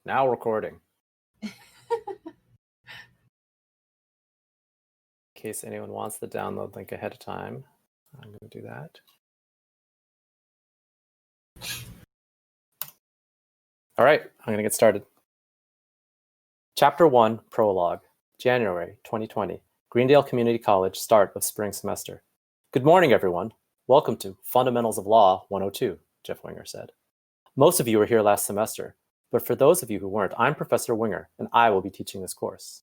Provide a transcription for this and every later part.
Now recording. In case anyone wants the download link ahead of time, I'm going to do that. All right, I'm going to get started. Chapter 1, Prologue, January 2020, Greendale Community College, start of spring semester. Good morning, everyone. Welcome to Fundamentals of Law 102, Jeff Winger said. Most of you were here last semester, but for those of you who weren't, I'm Professor Winger, and I will be teaching this course.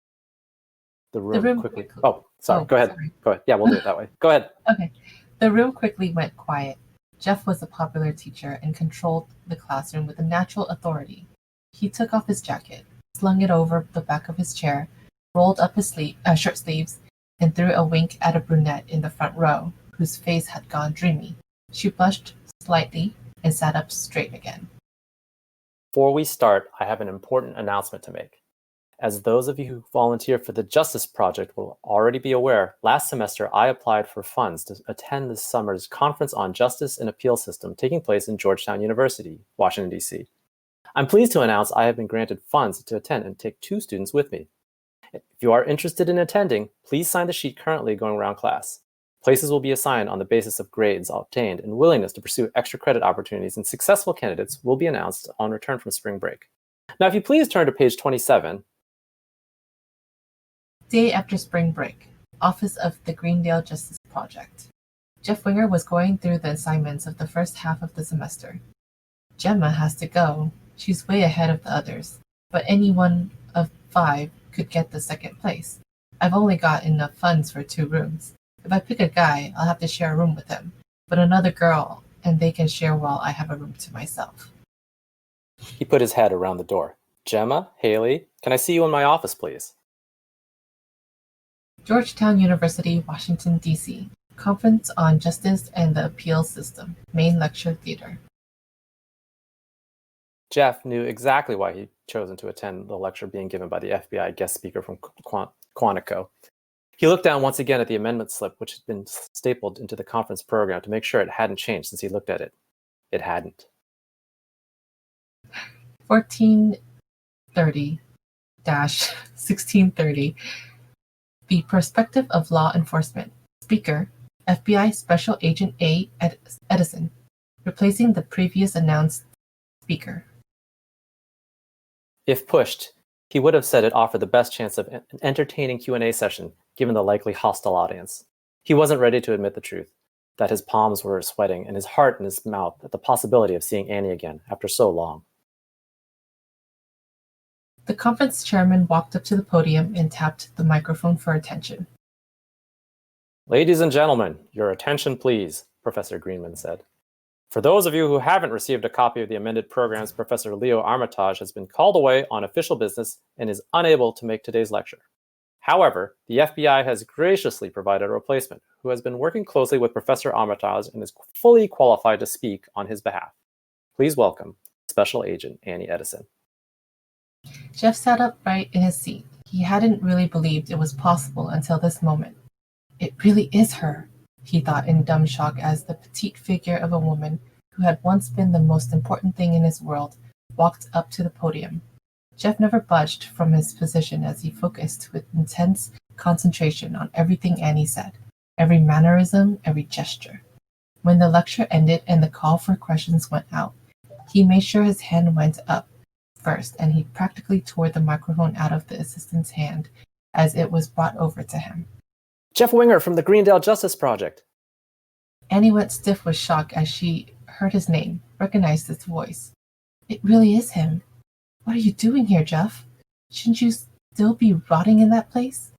The room quickly... Oh, sorry, go ahead. Sorry. Go ahead. Yeah, we'll do it that way. Go ahead. Okay. The room quickly went quiet. Jeff was a popular teacher and controlled the classroom with a natural authority. He took off his jacket, slung it over the back of his chair, rolled up his shirt sleeves, and threw a wink at a brunette in the front row, whose face had gone dreamy. She blushed slightly and sat up straight again. Before we start, I have an important announcement to make. As those of you who volunteer for the Justice Project will already be aware, last semester I applied for funds to attend this summer's Conference on Justice and Appeal System taking place in Georgetown University, Washington, D.C. I'm pleased to announce I have been granted funds to attend and take 2 students with me. If you are interested in attending, please sign the sheet currently going around class. Places will be assigned on the basis of grades obtained and willingness to pursue extra credit opportunities, and successful candidates will be announced on return from spring break. Now, if you please turn to page 27. Day after spring break, Office of the Greendale Justice Project. Jeff Winger was going through the assignments of the first half of the semester. Gemma has to go. She's way ahead of the others, but any one of 5 could get the second place. I've only got enough funds for 2 rooms. If I pick a guy, I'll have to share a room with him, but another girl, and they can share while I have a room to myself. He put his head around the door. Gemma, Haley, can I see you in my office, please? Georgetown University, Washington, D.C. Conference on Justice and the Appeal System, Main Lecture Theater. Jeff knew exactly why he'd chosen to attend the lecture being given by the FBI guest speaker from Quantico. He looked down once again at the amendment slip, which had been stapled into the conference program, to make sure it hadn't changed since he looked at it. It hadn't. 1430-1630. The Perspective of Law Enforcement. Speaker, FBI Special Agent A. Edison, replacing the previous announced speaker. If pushed, he would have said it offered the best chance of an entertaining Q&A session, given the likely hostile audience. He wasn't ready to admit the truth, that his palms were sweating and his heart in his mouth at the possibility of seeing Annie again after so long. The conference chairman walked up to the podium and tapped the microphone for attention. Ladies and gentlemen, your attention please, Professor Greenman said. For those of you who haven't received a copy of the amended programs, Professor Leo Armitage has been called away on official business and is unable to make today's lecture. However, the FBI has graciously provided a replacement who has been working closely with Professor Armitage and is fully qualified to speak on his behalf. Please welcome Special Agent Annie Edison. Jeff sat upright in his seat. He hadn't really believed it was possible until this moment. It really is her, he thought in dumb shock as the petite figure of a woman who had once been the most important thing in his world walked up to the podium. Jeff never budged from his position as he focused with intense concentration on everything Annie said, every mannerism, every gesture. When the lecture ended and the call for questions went out, he made sure his hand went up first, and he practically tore the microphone out of the assistant's hand as it was brought over to him. Jeff Winger from the Greendale Justice Project. Annie went stiff with shock as she heard his name, recognized his voice. It really is him. What are you doing here, Jeff? Shouldn't you still be rotting in that place?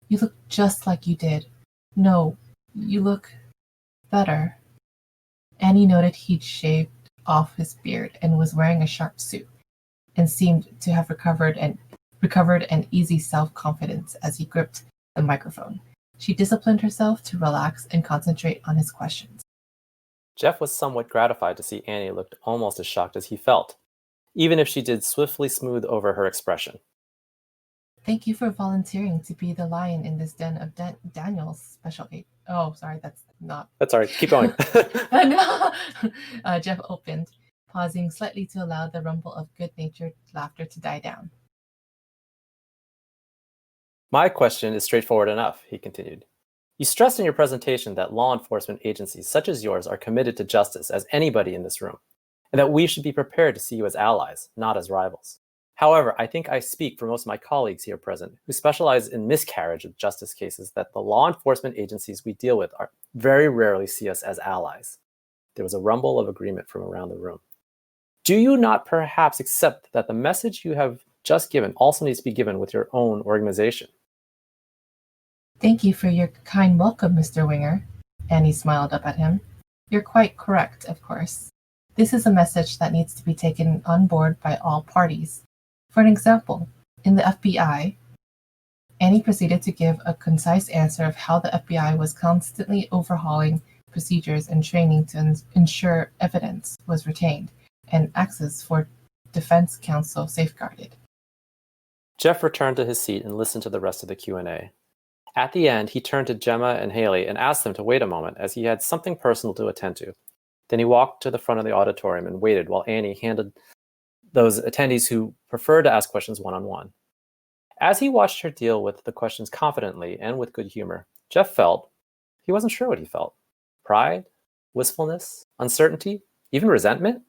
You look just like you did. No, you look better. Annie noted he'd shaved off his beard and was wearing a sharp suit, and seemed to have recovered an easy self-confidence as he gripped the microphone. She disciplined herself to relax and concentrate on his questions. Jeff was somewhat gratified to see Annie looked almost as shocked as he felt, even if she did swiftly smooth over her expression. Thank you for volunteering to be the lion in this den of Daniel's special aid. Oh, sorry, that's not... That's all right. Keep going. No. Jeff opened, pausing slightly to allow the rumble of good-natured laughter to die down. My question is straightforward enough, he continued. You stressed in your presentation that law enforcement agencies such as yours are committed to justice as anybody in this room, and that we should be prepared to see you as allies, not as rivals. However, I think I speak for most of my colleagues here present who specialize in miscarriage of justice cases that the law enforcement agencies we deal with very rarely see us as allies. There was a rumble of agreement from around the room. Do you not perhaps accept that the message you have just given also needs to be given with your own organization? Thank you for your kind welcome, Mr. Winger. Annie smiled up at him. You're quite correct, of course. This is a message that needs to be taken on board by all parties. For an example, in the FBI, Annie proceeded to give a concise answer of how the FBI was constantly overhauling procedures and training to ensure evidence was retained and access for defense counsel safeguarded. Jeff returned to his seat and listened to the rest of the Q&A. At the end, he turned to Gemma and Haley and asked them to wait a moment as he had something personal to attend to. Then he walked to the front of the auditorium and waited while Annie handled those attendees who preferred to ask questions one-on-one. As he watched her deal with the questions confidently and with good humor, Jeff felt he wasn't sure what he felt. Pride, wistfulness, uncertainty, even resentment?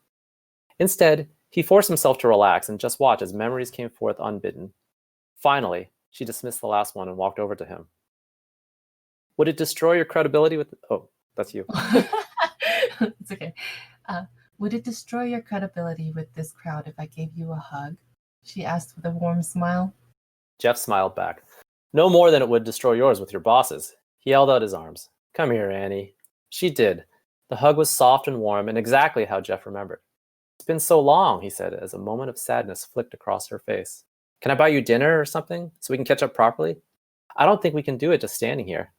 Instead, he forced himself to relax and just watch as memories came forth unbidden. Finally, she dismissed the last one and walked over to him. Would it destroy your credibility with... Oh, that's you. It's okay. Would it destroy your credibility with this crowd if I gave you a hug? She asked with a warm smile. Jeff smiled back. No more than it would destroy yours with your bosses. He held out his arms. Come here, Annie. She did. The hug was soft and warm and exactly how Jeff remembered. It's been so long, he said, as a moment of sadness flicked across her face. Can I buy you dinner or something so we can catch up properly? I don't think we can do it just standing here.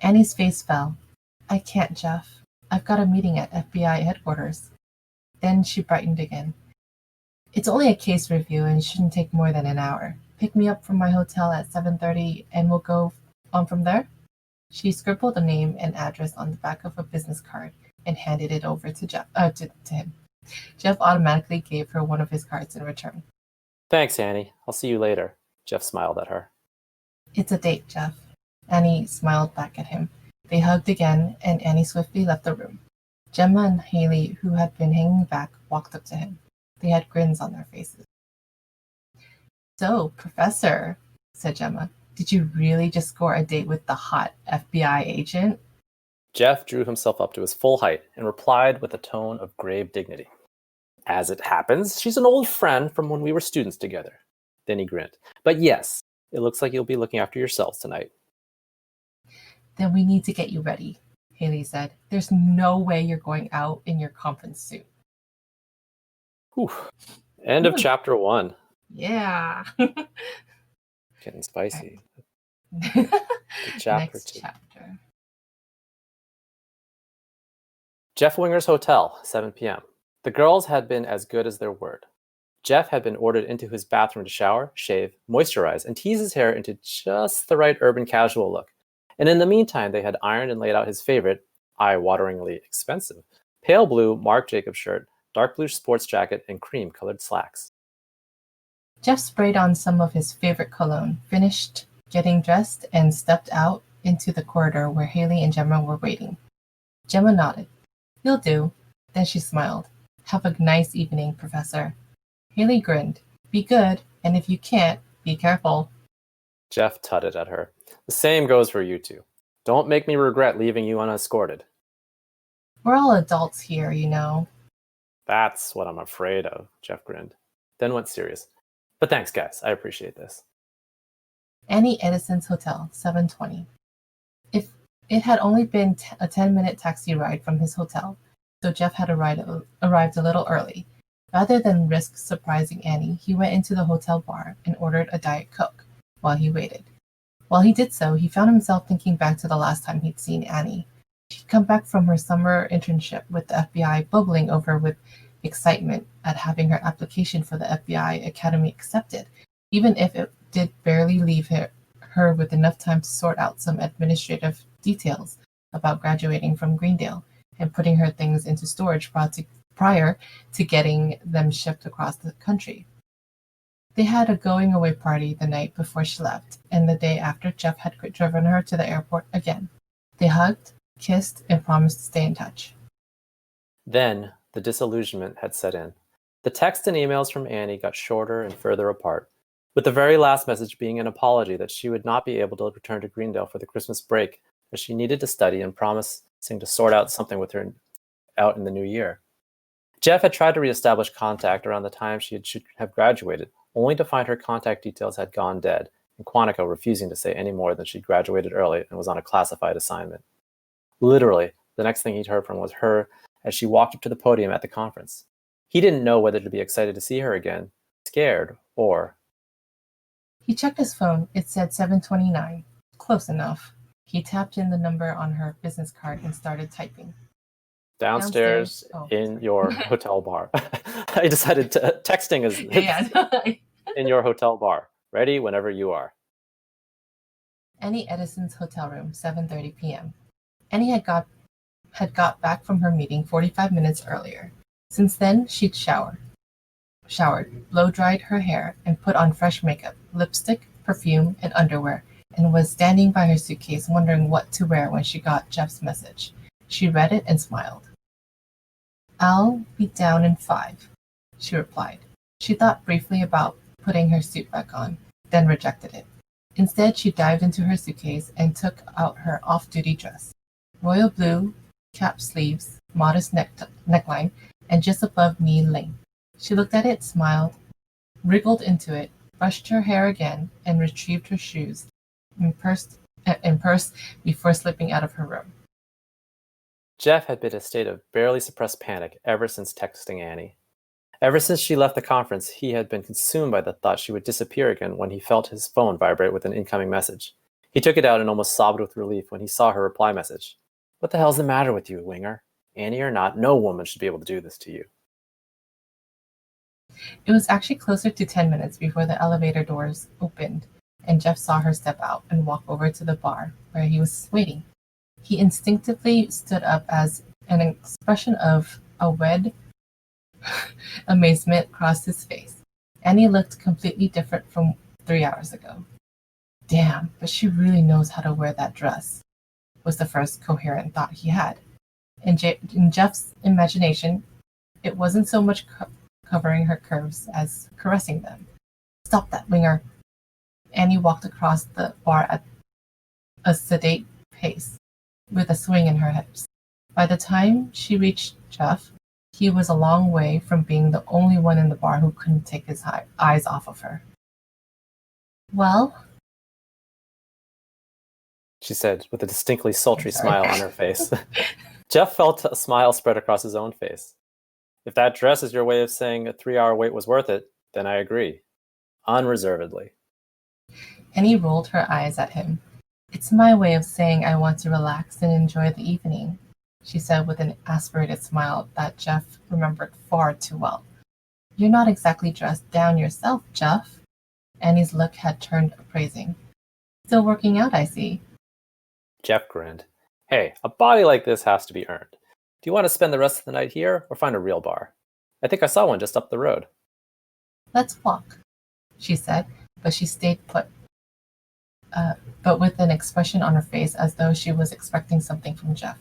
Annie's face fell. I can't, Jeff. I've got a meeting at FBI headquarters. Then she brightened again. It's only a case review and shouldn't take more than an hour. Pick me up from my hotel at 7:30 and we'll go on from there? She scribbled a name and address on the back of a business card and handed it over to him. Jeff automatically gave her one of his cards in return. Thanks, Annie. I'll see you later. Jeff smiled at her. It's a date, Jeff. Annie smiled back at him. They hugged again, and Annie swiftly left the room. Gemma and Haley, who had been hanging back, walked up to him. They had grins on their faces. So, Professor, said Gemma, did you really just score a date with the hot FBI agent? Jeff drew himself up to his full height and replied with a tone of grave dignity. As it happens, she's an old friend from when we were students together. Then he grinned. But yes, it looks like you'll be looking after yourselves tonight. Then we need to get you ready, Haley said. There's no way you're going out in your conference suit. Whew. End of chapter 1. Yeah. Getting spicy. Chapter Next 2. Chapter. Jeff Winger's hotel, 7 p.m. The girls had been as good as their word. Jeff had been ordered into his bathroom to shower, shave, moisturize, and tease his hair into just the right urban casual look. And in the meantime, they had ironed and laid out his favorite, eye-wateringly expensive, pale blue Marc Jacobs shirt, dark blue sports jacket, and cream-colored slacks. Jeff sprayed on some of his favorite cologne, finished getting dressed, and stepped out into the corridor where Haley and Gemma were waiting. Gemma nodded. You'll do. Then she smiled. Have a nice evening, Professor. Haley grinned. Be good, and if you can't, be careful. Jeff tutted at her. The same goes for you two. Don't make me regret leaving you unescorted. We're all adults here, you know. That's what I'm afraid of, Jeff grinned. Then went serious. But thanks, guys. I appreciate this. Annie Edison's Hotel, 7:20. If it had only been a 10-minute taxi ride from his hotel, so Jeff had arrived a little early. Rather than risk surprising Annie, he went into the hotel bar and ordered a Diet Coke while he waited. While he did so, he found himself thinking back to the last time he'd seen Annie. She'd come back from her summer internship with the FBI, bubbling over with excitement at having her application for the FBI Academy accepted, even if it did barely leave her with enough time to sort out some administrative details about graduating from Greendale and putting her things into storage prior to getting them shipped across the country. They had a going-away party the night before she left, and the day after Jeff had driven her to the airport again. They hugged, kissed, and promised to stay in touch. Then, the disillusionment had set in. The texts and emails from Annie got shorter and further apart, with the very last message being an apology that she would not be able to return to Greendale for the Christmas break, as she needed to study and promising to sort out something with her out in the new year. Jeff had tried to reestablish contact around the time she should have graduated, only to find her contact details had gone dead, and Quantico refusing to say any more than she'd graduated early and was on a classified assignment. Literally, the next thing he'd heard from was her as she walked up to the podium at the conference. He didn't know whether to be excited to see her again, scared, or... He checked his phone. It said 7:29. Close enough. He tapped in the number on her business card and started typing. Downstairs in your hotel bar. I decided texting is in your hotel bar. Ready whenever you are. Annie Edison's hotel room, 7:30 p.m. Annie had got back from her meeting 45 minutes earlier. Since then, she'd showered, blow-dried her hair, and put on fresh makeup, lipstick, perfume, and underwear, and was standing by her suitcase wondering what to wear when she got Jeff's message. She read it and smiled. "I'll be down in 5, she replied. She thought briefly about putting her suit back on, then rejected it. Instead, she dived into her suitcase and took out her off-duty dress. Royal blue, cap sleeves, modest neckline, and just above knee length. She looked at it, smiled, wriggled into it, brushed her hair again, and retrieved her shoes and purse before slipping out of her room. Jeff had been in a state of barely suppressed panic ever since texting Annie. Ever since she left the conference, he had been consumed by the thought she would disappear again when he felt his phone vibrate with an incoming message. He took it out and almost sobbed with relief when he saw her reply message. "What the hell's the matter with you, Winger? Annie or not, no woman should be able to do this to you." It was actually closer to 10 minutes before the elevator doors opened, and Jeff saw her step out and walk over to the bar where he was waiting. He instinctively stood up as an expression of awed amazement crossed his face. Annie looked completely different from 3 hours ago. "Damn, but she really knows how to wear that dress," was the first coherent thought he had. In Jeff's imagination, it wasn't so much covering her curves as caressing them. "Stop that, Winger." Annie walked across the bar at a sedate pace, with a swing in her hips. By the time she reached Jeff, he was a long way from being the only one in the bar who couldn't take his eyes off of her. "Well?" she said, with a distinctly sultry smile on her face. Jeff felt a smile spread across his own face. "If that dress is your way of saying a 3-hour wait was worth it, then I agree. Unreservedly." Annie rolled her eyes at him. "It's my way of saying I want to relax and enjoy the evening," she said with an aspirated smile that Jeff remembered far too well. "You're not exactly dressed down yourself, Jeff." Annie's look had turned appraising. "Still working out, I see." Jeff grinned. "Hey, a body like this has to be earned. Do you want to spend the rest of the night here or find a real bar? I think I saw one just up the road." "Let's walk," she said, but she stayed put, but with an expression on her face as though she was expecting something from Jeff.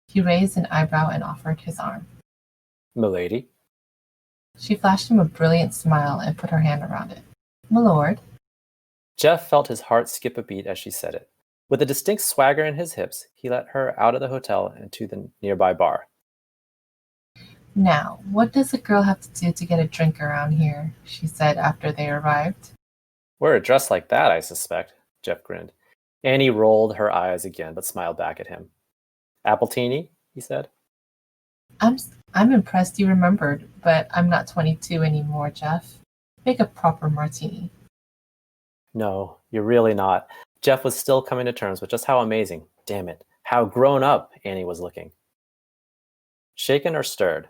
He raised an eyebrow and offered his arm. "Milady?" She flashed him a brilliant smile and put her hand around it. "Milord?" Jeff felt his heart skip a beat as she said it. With a distinct swagger in his hips, he led her out of the hotel and to the nearby bar. "Now, what does a girl have to do to get a drink around here?" she said after they arrived. "Wear a dress like that, I suspect," Jeff grinned. Annie rolled her eyes again, but smiled back at him. "Appletini?" he said. I'm impressed you remembered, but I'm not 22 anymore, Jeff. Make a proper martini." "No, you're really not." Jeff was still coming to terms with just how amazing, damn it, how grown up Annie was looking. Shaken or stirred?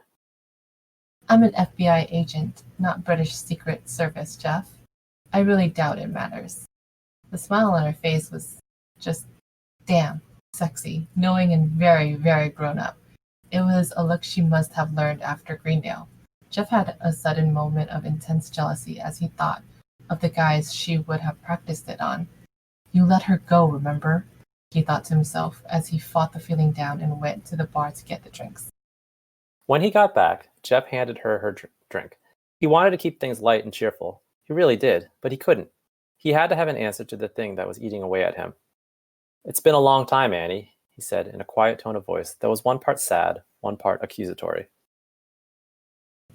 "I'm an FBI agent, not British Secret Service, Jeff. I really doubt it matters." The smile on her face was just damn, sexy, knowing, and very, very grown up. It was a look she must have learned after Greendale. Jeff had a sudden moment of intense jealousy as he thought of the guys she would have practiced it on. You let her go, remember? He thought to himself as he fought the feeling down and went to the bar to get the drinks. When he got back, Jeff handed her her drink. He wanted to keep things light and cheerful. He really did, but he couldn't. He had to have an answer to the thing that was eating away at him. It's been a long time, Annie, he said in a quiet tone of voice that was one part sad, one part accusatory.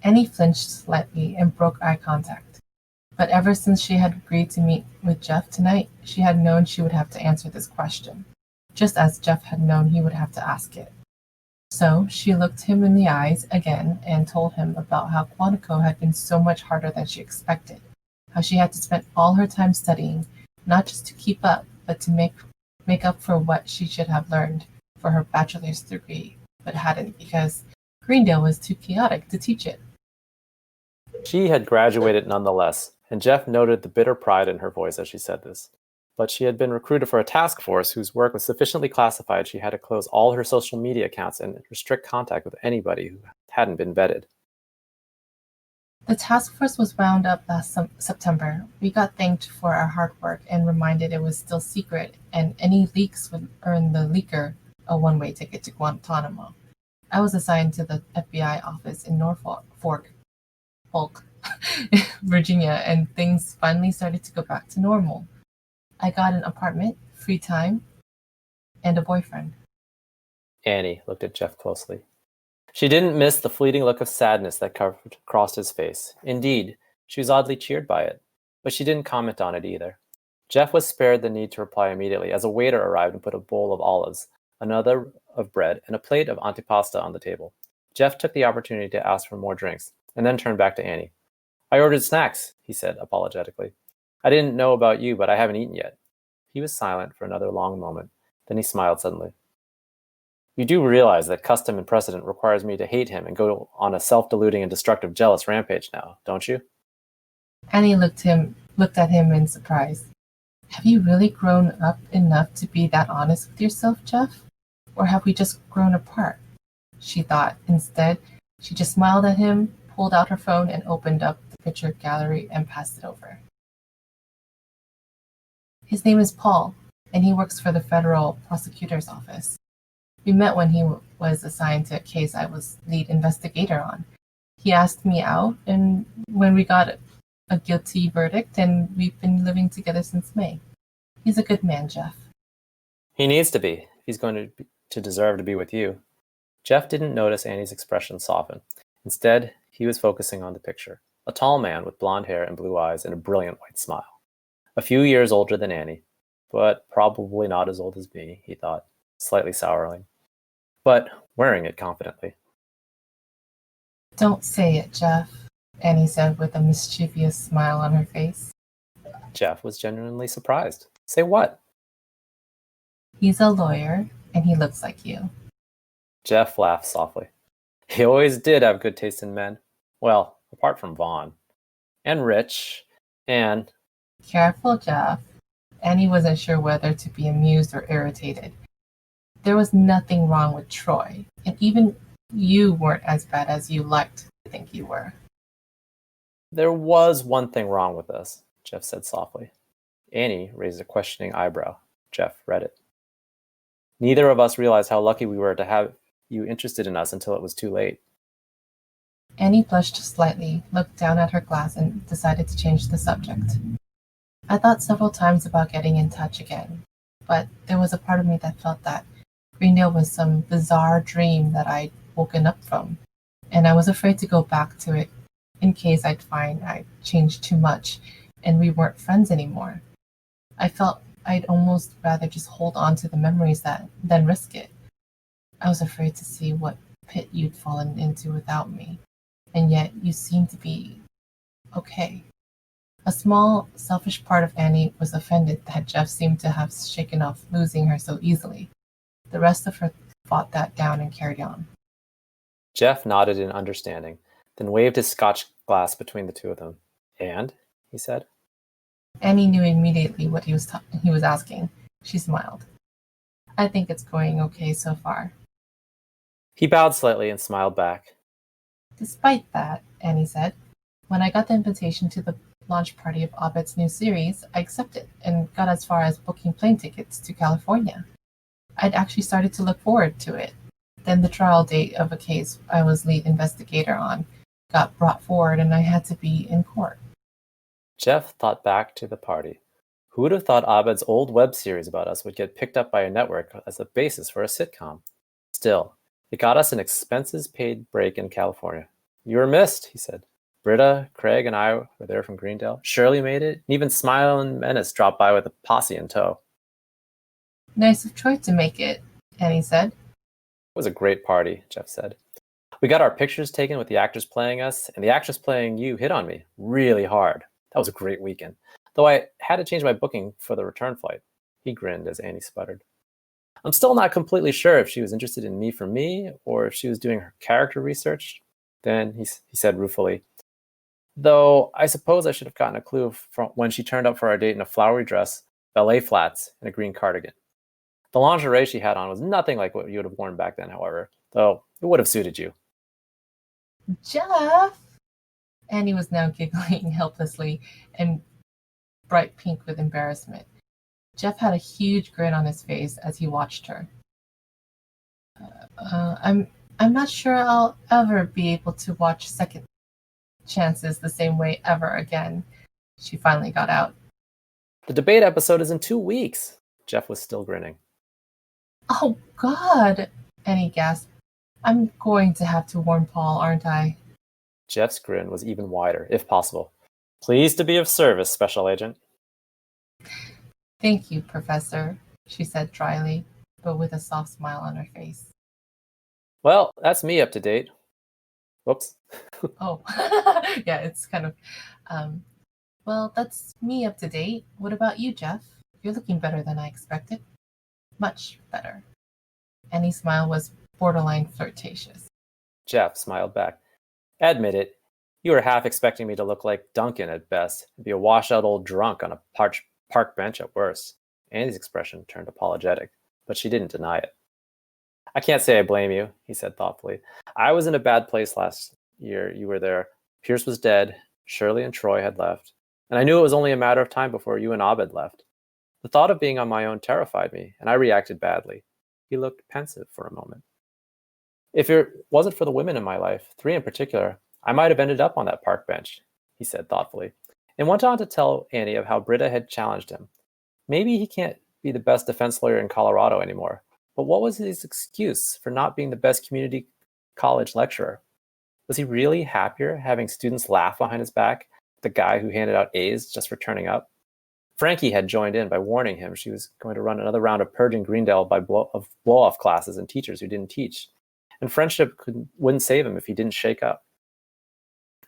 Annie flinched slightly and broke eye contact. But ever since she had agreed to meet with Jeff tonight, she had known she would have to answer this question, just as Jeff had known he would have to ask it. So she looked him in the eyes again and told him about how Quantico had been so much harder than she expected, how she had to spend all her time studying, not just to keep up, but to make up for what she should have learned for her bachelor's degree, but hadn't because Greendale was too chaotic to teach it. She had graduated nonetheless, and Jeff noted the bitter pride in her voice as she said this. But she had been recruited for a task force whose work was sufficiently classified she had to close all her social media accounts and restrict contact with anybody who hadn't been vetted. The task force was wound up last September. We got thanked for our hard work and reminded it was still secret, and any leaks would earn the leaker a one-way ticket to Guantanamo. I was assigned to the FBI office in Norfolk, Virginia, and things finally started to go back to normal. I got an apartment, free time, and a boyfriend. Annie looked at Jeff closely. She didn't miss the fleeting look of sadness that crossed his face. Indeed, she was oddly cheered by it, but she didn't comment on it either. Jeff was spared the need to reply immediately as a waiter arrived and put a bowl of olives, another of bread, and a plate of antipasta on the table. Jeff took the opportunity to ask for more drinks, and then turned back to Annie. I ordered snacks, he said apologetically. I didn't know about you, but I haven't eaten yet. He was silent for another long moment. Then he smiled suddenly. You do realize that custom and precedent requires me to hate him and go on a self-deluding and destructive jealous rampage now, don't you? Annie looked at him in surprise. Have you really grown up enough to be that honest with yourself, Jeff? Or have we just grown apart? She thought. Instead, she just smiled at him, pulled out her phone, and opened up the picture gallery and passed it over. His name is Paul, and he works for the federal prosecutor's office. We met when he was assigned to a case I was lead investigator on. He asked me out, and when we got a guilty verdict, and we've been living together since May. He's a good man, Jeff. He needs to be, if he's going to deserve to be with you. Jeff didn't notice Annie's expression soften. Instead, he was focusing on the picture. A tall man with blonde hair and blue eyes and a brilliant white smile. A few years older than Annie, but probably not as old as me, he thought, slightly sourly, but wearing it confidently. Don't say it, Jeff, Annie said with a mischievous smile on her face. Jeff was genuinely surprised. Say what? He's a lawyer, and he looks like you. Jeff laughed softly. He always did have good taste in men. Well, apart from Vaughn. And rich. And... Careful, Jeff. Annie wasn't sure whether to be amused or irritated. There was nothing wrong with Troy, and even you weren't as bad as you liked to think you were. There was one thing wrong with us, Jeff said softly. Annie raised a questioning eyebrow. Jeff read it. Neither of us realized how lucky we were to have you interested in us until it was too late. Annie blushed slightly, looked down at her glass, and decided to change the subject. I thought several times about getting in touch again, but there was a part of me that felt that Greendale was some bizarre dream that I'd woken up from, and I was afraid to go back to it in case I'd find I'd changed too much and we weren't friends anymore. I felt I'd almost rather just hold on to the memories than risk it. I was afraid to see what pit you'd fallen into without me, and yet you seemed to be okay. A small, selfish part of Annie was offended that Jeff seemed to have shaken off losing her so easily. The rest of her fought that down and carried on. Jeff nodded in understanding, then waved his scotch glass between the two of them. And? He said. Annie knew immediately what he was asking. She smiled. I think it's going okay so far. He bowed slightly and smiled back. Despite that, Annie said, when I got the invitation to the launch party of Abed's new series, I accepted and got as far as booking plane tickets to California. I'd actually started to look forward to it. Then the trial date of a case I was lead investigator on got brought forward and I had to be in court. Jeff thought back to the party. Who would have thought Abed's old web series about us would get picked up by a network as a basis for a sitcom? Still, it got us an expenses-paid break in California. You were missed, he said. Britta, Craig, and I were there from Greendale. Shirley made it, and even Smile and Menace dropped by with a posse in tow. Nice of Troy to make it, Annie said. It was a great party, Jeff said. We got our pictures taken with the actors playing us, and the actress playing you hit on me really hard. That was a great weekend, though I had to change my booking for the return flight. He grinned as Annie sputtered. I'm still not completely sure if she was interested in me for me, or if she was doing her character research. Then he said ruefully, though I suppose I should have gotten a clue from when she turned up for our date in a flowery dress, ballet flats, and a green cardigan. The lingerie she had on was nothing like what you would have worn back then, however, though it would have suited you. Jeff! Annie was now giggling helplessly and bright pink with embarrassment. Jeff had a huge grin on his face as he watched her. I'm not sure I'll ever be able to watch Second Chances the same way ever again, she finally got out. The debate episode is in 2 weeks. Jeff was still grinning. Oh, God, Annie gasped. I'm going to have to warn Paul, aren't I? Jeff's grin was even wider, if possible. Pleased to be of service, Special Agent. Thank you, Professor, she said dryly, but with a soft smile on her face. Well, that's me up to date. Whoops. Oh, yeah, it's kind of... well, that's me up to date. What about you, Jeff? You're looking better than I expected. Much better. Annie's smile was borderline flirtatious. Jeff smiled back. Admit it, you were half expecting me to look like Duncan at best, and be a washed-out old drunk on a park bench at worst. Annie's expression turned apologetic, but she didn't deny it. I can't say I blame you, he said thoughtfully. I was in a bad place last year you were there. Pierce was dead, Shirley and Troy had left, and I knew it was only a matter of time before you and Abed left. The thought of being on my own terrified me, and I reacted badly. He looked pensive for a moment. If it wasn't for the women in my life, 3 in particular, I might have ended up on that park bench, he said thoughtfully, and went on to tell Annie of how Britta had challenged him. Maybe he can't be the best defense lawyer in Colorado anymore, but what was his excuse for not being the best community college lecturer? Was he really happier having students laugh behind his back at the guy who handed out A's just for turning up? Frankie had joined in by warning him she was going to run another round of purging Greendale by blow-off classes and teachers who didn't teach. And friendship wouldn't save him if he didn't shake up.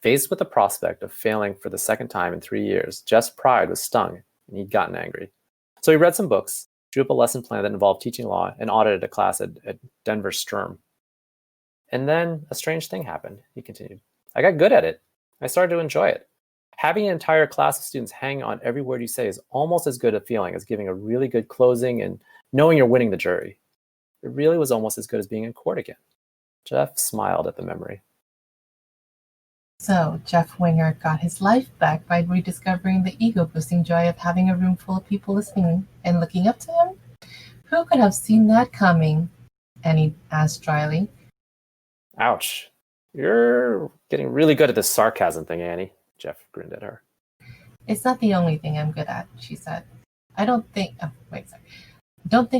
Faced with the prospect of failing for the second time in 3 years, Jeff's pride was stung, and he'd gotten angry. So he read some books, drew up a lesson plan that involved teaching law, and audited a class at Denver Sturm. And then a strange thing happened, he continued. I got good at it. I started to enjoy it. Having an entire class of students hang on every word you say is almost as good a feeling as giving a really good closing and knowing you're winning the jury. It really was almost as good as being in court again. Jeff smiled at the memory. So Jeff Winger got his life back by rediscovering the ego-boosting joy of having a room full of people listening and looking up to him? Who could have seen that coming? Annie asked dryly. Ouch. You're getting really good at this sarcasm thing, Annie. Jeff grinned at her. It's not the only thing I'm good at, she said. Don't think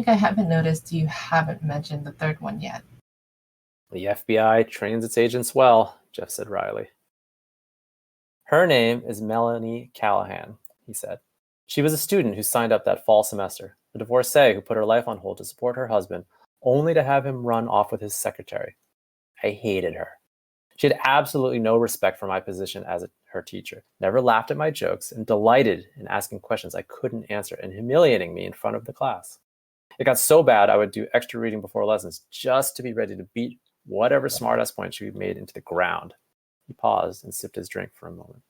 I haven't noticed you haven't mentioned the third one yet. The FBI trains its agents well, Jeff said wryly. Her name is Melanie Callahan, he said. She was a student who signed up that fall semester, a divorcee who put her life on hold to support her husband, only to have him run off with his secretary. I hated her. She had absolutely no respect for my position as her teacher, never laughed at my jokes, and delighted in asking questions I couldn't answer and humiliating me in front of the class. It got so bad I would do extra reading before lessons just to be ready to beat whatever smart-ass point she made into the ground. He paused and sipped his drink for a moment.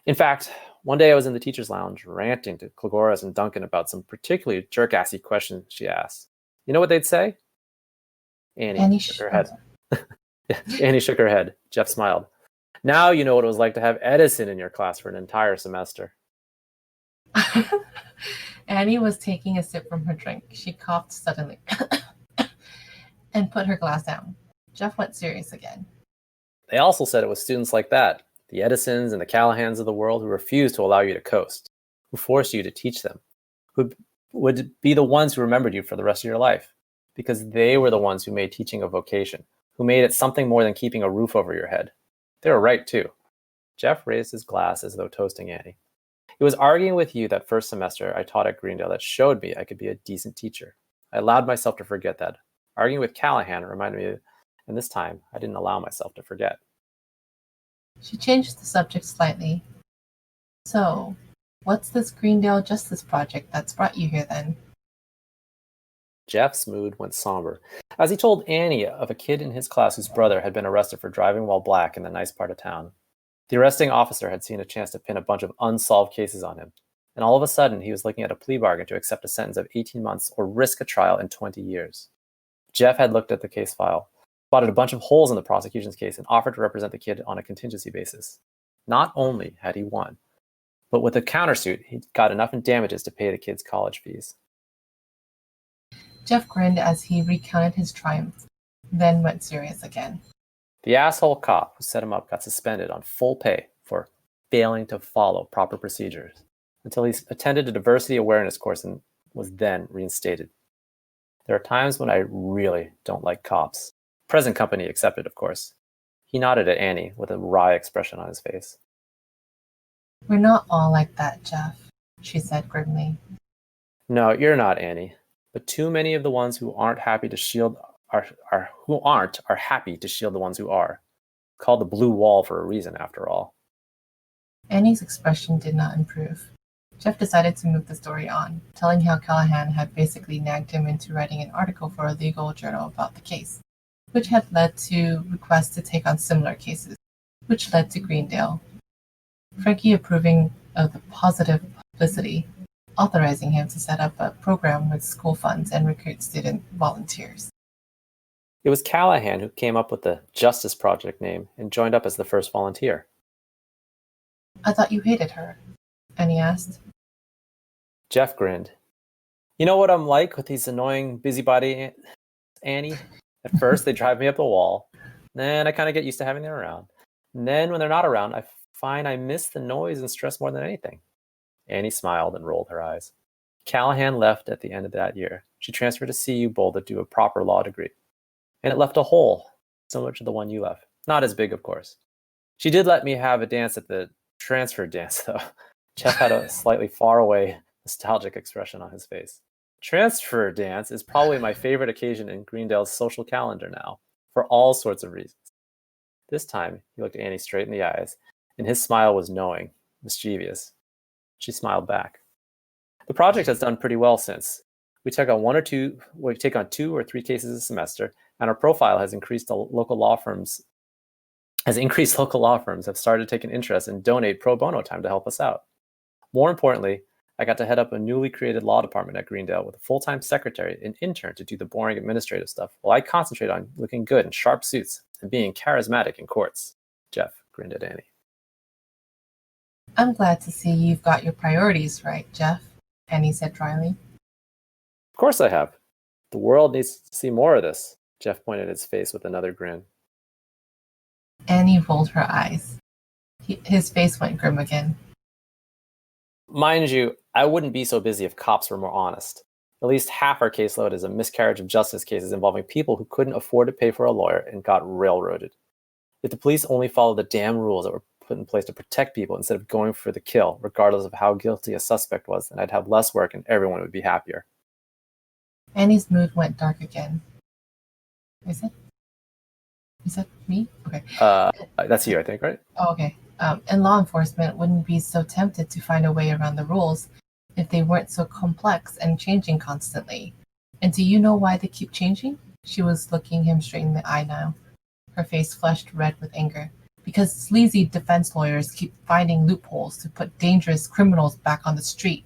In fact, one day I was in the teacher's lounge ranting to Klegoras and Duncan about some particularly jerk-assy questions she asked. You know what they'd say? Annie shook her head. Annie shook her head. Jeff smiled. Now you know what it was like to have Edison in your class for an entire semester. Annie was taking a sip from her drink. She coughed suddenly and put her glass down. Jeff went serious again. They also said it was students like that, the Edisons and the Callahans of the world, who refused to allow you to coast, who forced you to teach them, who would be the ones who remembered you for the rest of your life, because they were the ones who made teaching a vocation, who made it something more than keeping a roof over your head. They were right, too. Jeff raised his glass as though toasting Annie. It was arguing with you that first semester I taught at Greendale that showed me I could be a decent teacher. I allowed myself to forget that. Arguing with Callahan reminded me, and this time I didn't allow myself to forget. She changed the subject slightly. So, what's this Greendale Justice Project that's brought you here then? Jeff's mood went somber as he told Annie of a kid in his class whose brother had been arrested for driving while black in the nice part of town. The arresting officer had seen a chance to pin a bunch of unsolved cases on him, and all of a sudden he was looking at a plea bargain to accept a sentence of 18 months or risk a trial in 20 years. Jeff had looked at the case file, spotted a bunch of holes in the prosecution's case, and offered to represent the kid on a contingency basis. Not only had he won, but with a countersuit, he got enough in damages to pay the kid's college fees. Jeff grinned as he recounted his triumph, then went serious again. The asshole cop who set him up got suspended on full pay for failing to follow proper procedures until he attended a diversity awareness course and was then reinstated. There are times when I really don't like cops. Present company accepted, of course. He nodded at Annie with a wry expression on his face. We're not all like that, Jeff, she said grimly. No, you're not, Annie. But too many of the ones who aren't happy to shield are happy to shield the ones who are. Called the blue wall for a reason, after all. Annie's expression did not improve. Jeff decided to move the story on, telling how Callahan had basically nagged him into writing an article for a legal journal about the case, which had led to requests to take on similar cases, which led to Greendale. Frankie approving of the positive publicity, authorizing him to set up a program with school funds and recruit student volunteers. It was Callahan who came up with the Justice Project name and joined up as the first volunteer. I thought you hated her, Annie asked. Jeff grinned. You know what I'm like with these annoying busybody Annie? At first, they drive me up the wall. Then I kind of get used to having them around. And then when they're not around, I find I miss the noise and stress more than anything. Annie smiled and rolled her eyes. Callahan left at the end of that year. She transferred to CU Boulder to do a proper law degree. And it left a hole, similar to the one you left. Not as big, of course. She did let me have a dance at the transfer dance, though. Jeff had a slightly far-away, nostalgic expression on his face. Transfer dance is probably my favorite occasion in Greendale's social calendar now, for all sorts of reasons. This time, he looked Annie straight in the eyes, and his smile was knowing, mischievous. She smiled back. The project has done pretty well since. We take on 2 or 3 cases a semester, and our profile has increased. Local law firms have started to take an interest and donate pro bono time to help us out. More importantly, I got to head up a newly created law department at Greendale with a full-time secretary and intern to do the boring administrative stuff, while I concentrate on looking good in sharp suits and being charismatic in courts. Jeff grinned at Annie. I'm glad to see you've got your priorities right, Jeff, Annie said dryly. Of course I have. The world needs to see more of this. Jeff pointed at his face with another grin. Annie rolled her eyes. His face went grim again. Mind you, I wouldn't be so busy if cops were more honest. At least half our caseload is a miscarriage of justice cases involving people who couldn't afford to pay for a lawyer and got railroaded. If the police only followed the damn rules that were put in place to protect people instead of going for the kill, regardless of how guilty a suspect was, then I'd have less work and everyone would be happier. Annie's mood went dark again. Is that me? Okay. That's you, I think, right? Oh, okay. And law enforcement wouldn't be so tempted to find a way around the rules if they weren't so complex and changing constantly. And do you know why they keep changing? She was looking him straight in the eye now, her face flushed red with anger. Because sleazy defense lawyers keep finding loopholes to put dangerous criminals back on the street.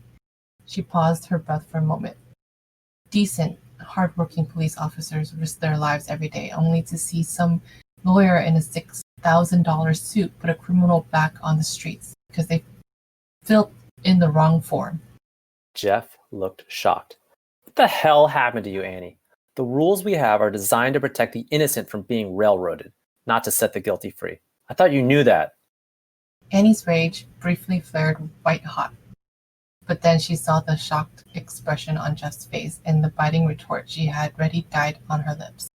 She paused, her breath for a moment. Decent, hardworking police officers risk their lives every day only to see some lawyer in a $6,000 suit put a criminal back on the streets because they filled in the wrong form. Jeff looked shocked. What the hell happened to you, Annie? The rules we have are designed to protect the innocent from being railroaded, not to set the guilty free. I thought you knew that. Annie's rage briefly flared white hot, but then she saw the shocked expression on Jeff's face and the biting retort she had ready died on her lips.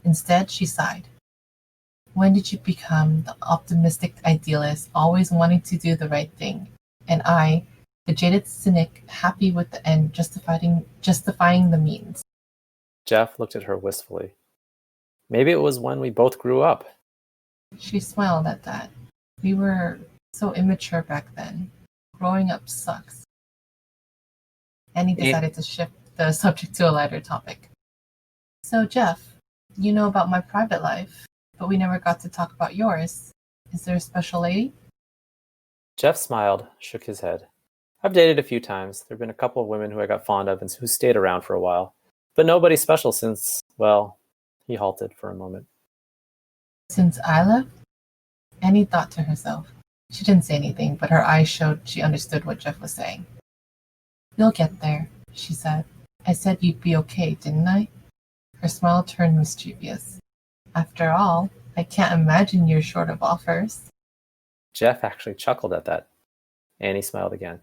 Instead, she sighed. When did you become the optimistic idealist, always wanting to do the right thing, and I, the jaded cynic, happy with the end, justifying the means? Jeff looked at her wistfully. Maybe it was when we both grew up. She smiled at that. We were so immature back then. Growing up sucks. Annie decided to shift the subject to a lighter topic. So, Jeff, you know about my private life, but we never got to talk about yours. Is there a special lady? Jeff smiled, shook his head. I've dated a few times. There have been a couple of women who I got fond of and who stayed around for a while. But nobody special since, well, he halted for a moment. Since I left? Annie thought to herself. She didn't say anything, but her eyes showed she understood what Jeff was saying. You'll get there, she said. I said you'd be okay, didn't I? Her smile turned mischievous. After all, I can't imagine you're short of offers. Jeff actually chuckled at that. Annie smiled again.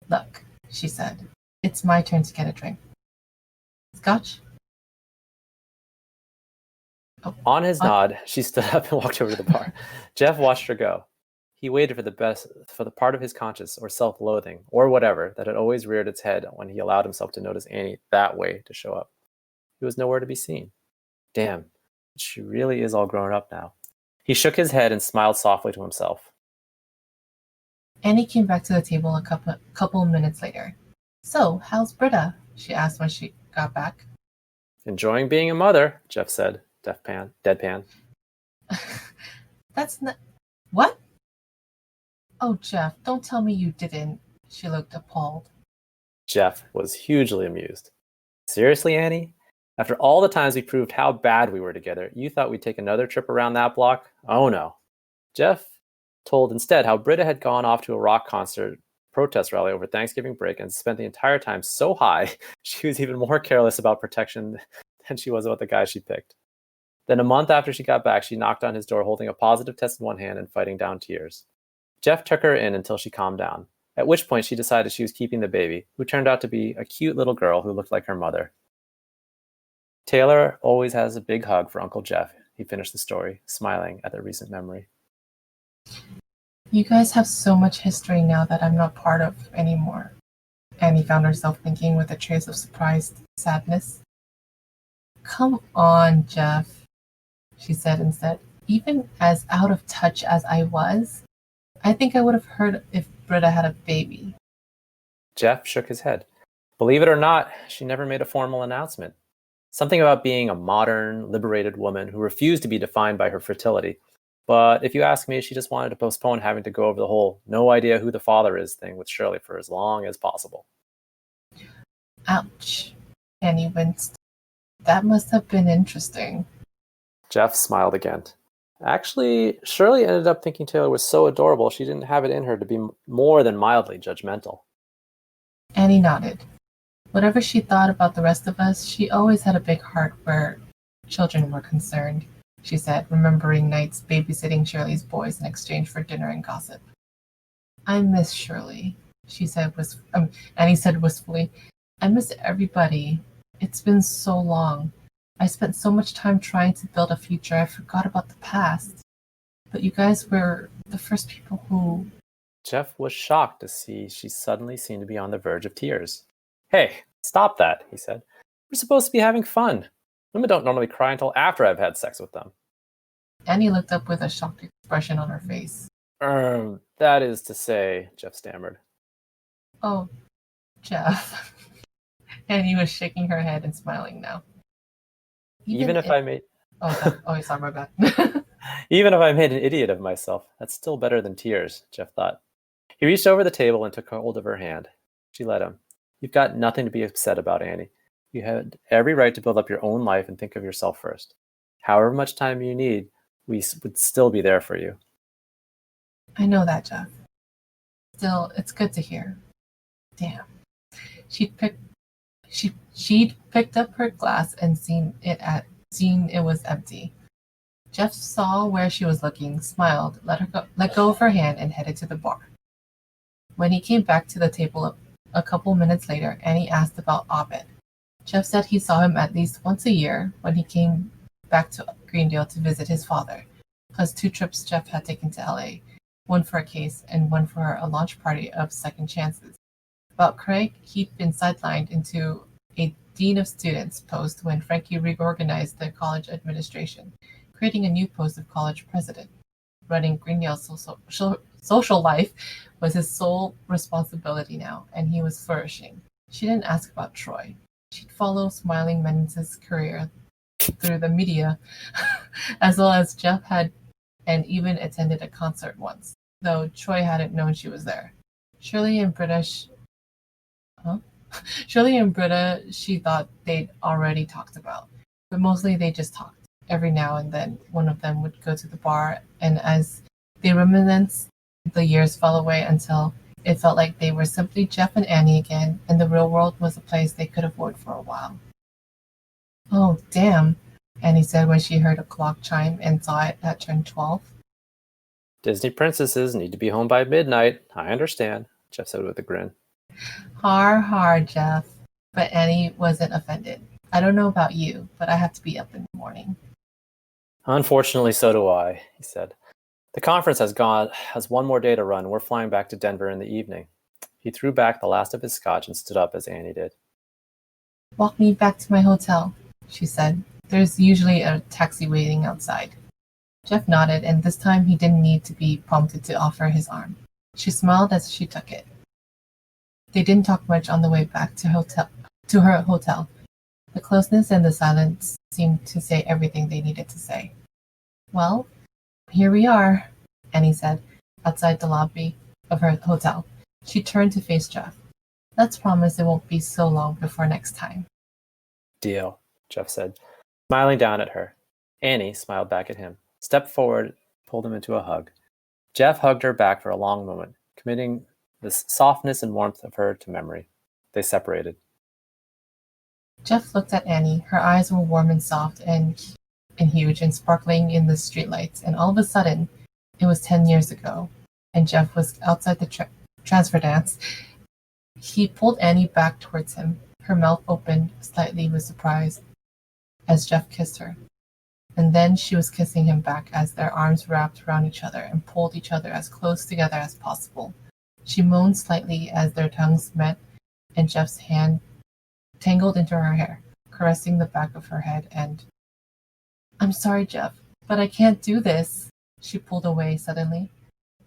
Look, she said. It's my turn to get a drink. Scotch? Oh, On his nod, she stood up and walked over to the bar. Jeff watched her go. He waited for the part of his conscience or self-loathing or whatever that had always reared its head when he allowed himself to notice Annie that way to show up. He was nowhere to be seen. Damn, she really is all grown up now. He shook his head and smiled softly to himself. Annie came back to the table a couple minutes later. So, how's Britta? She asked when she got back. Enjoying being a mother, Jeff said, deadpan. That's not... What? Oh, Jeff, don't tell me you didn't. She looked appalled. Jeff was hugely amused. Seriously, Annie? After all the times we proved how bad we were together, you thought we'd take another trip around that block? Oh no. Jeff told instead how Britta had gone off to a rock concert protest rally over Thanksgiving break and spent the entire time so high, she was even more careless about protection than she was about the guy she picked. Then a month after she got back, she knocked on his door holding a positive test in one hand and fighting down tears. Jeff took her in until she calmed down, at which point she decided she was keeping the baby, who turned out to be a cute little girl who looked like her mother. Taylor always has a big hug for Uncle Jeff, he finished the story, smiling at the recent memory. You guys have so much history now that I'm not part of anymore. Annie found herself thinking with a trace of surprised sadness. Come on, Jeff, she said instead. Even as out of touch as I was, I think I would have heard if Britta had a baby. Jeff shook his head. Believe it or not, she never made a formal announcement. Something about being a modern, liberated woman who refused to be defined by her fertility. But if you ask me, she just wanted to postpone having to go over the whole no idea who the father is thing with Shirley for as long as possible. Ouch, Annie winced. That must have been interesting. Jeff smiled again. Actually, Shirley ended up thinking Taylor was so adorable she didn't have it in her to be more than mildly judgmental. Annie nodded. Whatever she thought about the rest of us, she always had a big heart where children were concerned, she said, remembering nights babysitting Shirley's boys in exchange for dinner and gossip. I miss Shirley, Annie said wistfully. I miss everybody. It's been so long. I spent so much time trying to build a future, I forgot about the past. But you guys were the first people who... Jeff was shocked to see she suddenly seemed to be on the verge of tears. Hey, stop that, he said. We're supposed to be having fun. Women don't normally cry until after I've had sex with them. Annie looked up with a shocked expression on her face. That is to say, Jeff stammered. Oh, Jeff. Annie was shaking her head and smiling now. Even if I made... sorry, my bad. Even if I made an idiot of myself, that's still better than tears, Jeff thought. He reached over the table and took hold of her hand. She let him. You've got nothing to be upset about, Annie. You had every right to build up your own life and think of yourself first. However much time you need, we would still be there for you. I know that, Jeff. Still, it's good to hear. Damn. She'd picked up her glass and seen it was empty. Jeff saw where she was looking, smiled, let go of her hand, and headed to the bar. When he came back to the table a couple minutes later, Annie asked about Abed. Jeff said he saw him at least once a year when he came back to Greendale to visit his father, plus 2 trips Jeff had taken to LA, one for a case and one for a launch party of Second Chances. About Craig, he'd been sidelined into a Dean of Students post when Frankie reorganized the college administration, creating a new post of college president. Running Greendale's social life was his sole responsibility now, and he was flourishing. She didn't ask about Troy. She'd follow Smiling Men's career through the media, as well as Jeff had, and even attended a concert once, though Troy hadn't known she was there. Shirley and Britta, she thought they'd already talked about, but mostly they just talked. Every now and then, one of them would go to the bar, and as they reminisced, the years fell away until it felt like they were simply Jeff and Annie again, and the real world was a place they could avoid for a while. Oh, damn, Annie said when she heard a clock chime and saw it had turned 12. Disney princesses need to be home by midnight. I understand, Jeff said with a grin. Har, Jeff. But Annie wasn't offended. I don't know about you, but I have to be up in the morning. Unfortunately, so do I, he said. The conference has one more day to run. We're flying back to Denver in the evening. He threw back the last of his scotch and stood up as Annie did. Walk me back to my hotel, she said. There's usually a taxi waiting outside. Jeff nodded, and this time he didn't need to be prompted to offer his arm. She smiled as she took it. They didn't talk much on the way back to her hotel. The closeness and the silence seemed to say everything they needed to say. Well, here we are, Annie said, outside the lobby of her hotel. She turned to face Jeff. Let's promise it won't be so long before next time. Deal, Jeff said, smiling down at her. Annie smiled back at him, stepped forward, pulled him into a hug. Jeff hugged her back for a long moment, committing the softness and warmth of her to memory. They separated. Jeff looked at Annie. Her eyes were warm and soft and huge and sparkling in the streetlights, and all of a sudden, it was 10 years ago, and Jeff was outside the transfer dance. He pulled Annie back towards him. Her mouth opened slightly with surprise as Jeff kissed her. And then she was kissing him back as their arms wrapped around each other and pulled each other as close together as possible. She moaned slightly as their tongues met, and Jeff's hand tangled into her hair, caressing the back of her head and... I'm sorry, Jeff, but I can't do this. She pulled away suddenly.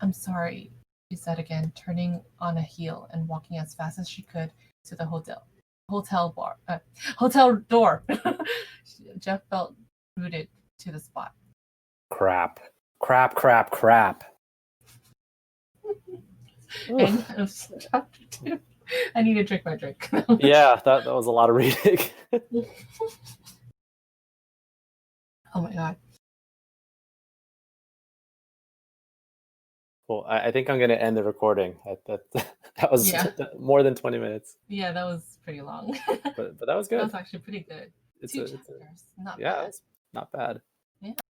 I'm sorry, she said again, turning on a heel and walking as fast as she could to the hotel door. Jeff felt rooted to the spot. Crap. And chapter 2. I need to drink my drink. Yeah, that was a lot of reading. Oh my god. Well, I think I'm going to end the recording. That was more than 20 minutes. Yeah, that was pretty long. But that was good. That was actually pretty good. 2 chapters. Not bad. It's not bad. Yeah.